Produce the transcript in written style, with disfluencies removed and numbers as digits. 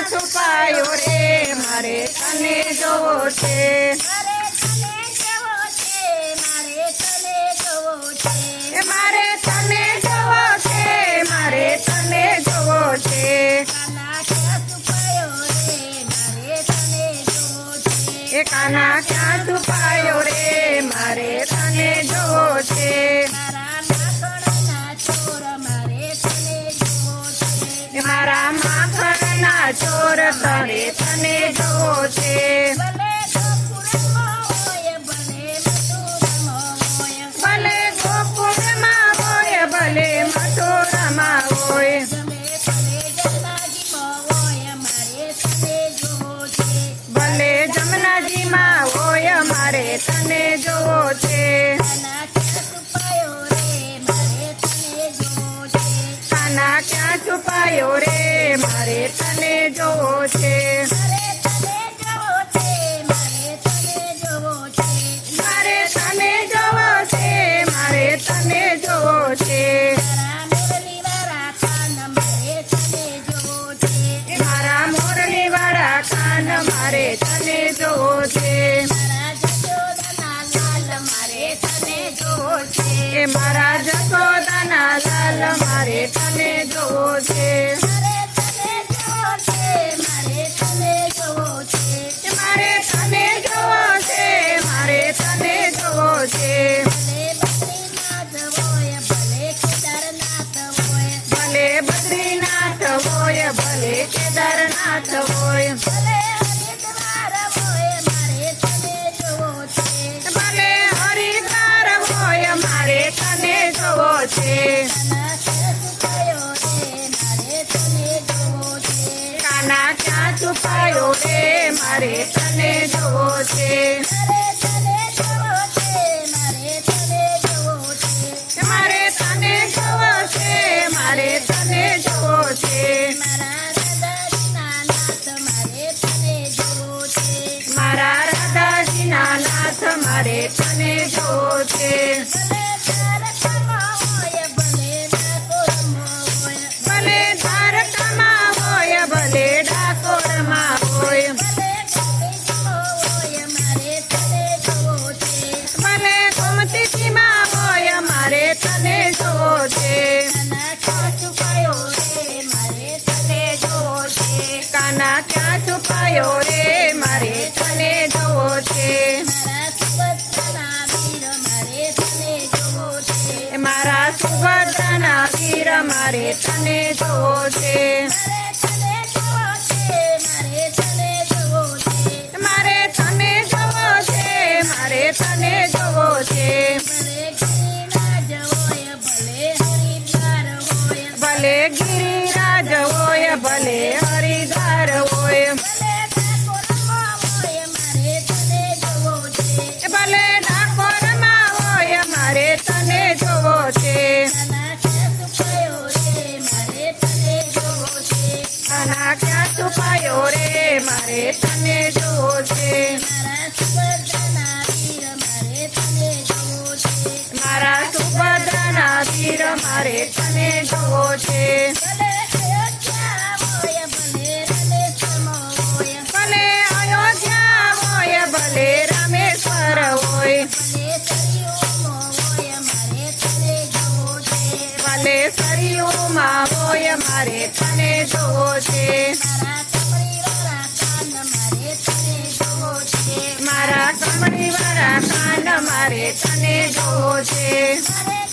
છુપાયો રે મારે તને જોવો છે મારે તને જોવો છે મારે તને જોવો છે મારે તને જોવો છે મારે તને જોવો છે કાના ક્યાં છુપાયો રે મારે તને જોવો છે એ કાના ક્યાં છુપાયો રે મારે તને જોવો છે મારા માખણના ચોર મારે તને જોવો છે મારા માખણના ચોર તારે તને જોવો છે ભલે ગોકુળમાં હોય ભલે મથુરામાં હોય ભલે ગોકુળમાં હોય ભલે મથુરામાં હોય તમે ભલે જમનાજીમાં હોય મારે તને જોવો છે ભલે જમનાજીમાં હોય મારે તને જોવો છે કાના ક્યાં છુપાયો રે મારે તને જોવો છે કાના ક્યાં છુપાયો રે મારે તને જોવો છે મારે તને જોવો છે મારે તને જોવો છે મારે તને જોવો છે મારે તને જોવો છે મારા મુરલીવાળા કાન મારે તને જોવો છે મારા મોરલીવાળા કાન મારે તને જોવો છે મારા જશોદાના લાલ મારે તને જોવો છે એ મારા જશોદાના લાલ મારે તને જોવો છે મારે તને જોવો છે મારે તને જોવો છે મારે તને જોવો છે મારે તને જોવો છે ભલે બદ્રીનાથ હોય ભલે કેદારનાથ હોય ભલે બદ્રીનાથ હોય ભલે કેદારનાથ હોય ભલે હરિદ્વાર હોય મારે તને જોવો છે કાના ક્યાં છુપાયો રે મારે તને જોવો છે મારે તને જોવો છે મારે તને જોવો છે મારા રાધાજીના નાથ મારે તને જોવો છે ભલે દ્વારકામાં હોય ભલે ડાકોરમાં હોય ભલે ગોમતીજીમાં હોય મારે તને જોવો છે કાના ક્યાં છુપાયો રે મારે તને જોવો છે મારા સુભદ્રના વીર મારે તને જોવો છે મારે તને જોવો છે મારે તને જોવો છે ભલે ગિરિરાજ હોય ભલે હરિદ્વાર હોય ભલે ડાકોરમાં હોય મારે તને જોવો છે કાના ક્યાં છુપાયો રે મારે તને જોવો છે મારા સુભદ્રના વીર મારે તને જોવો છે ભલે અયોધ્યા હોય ભલે રામેશ્વર હોય ભલે સરયુમાં હોય મારે તને જોવો છે મારા કમળીવાળા કાન મારે તને જોવો છે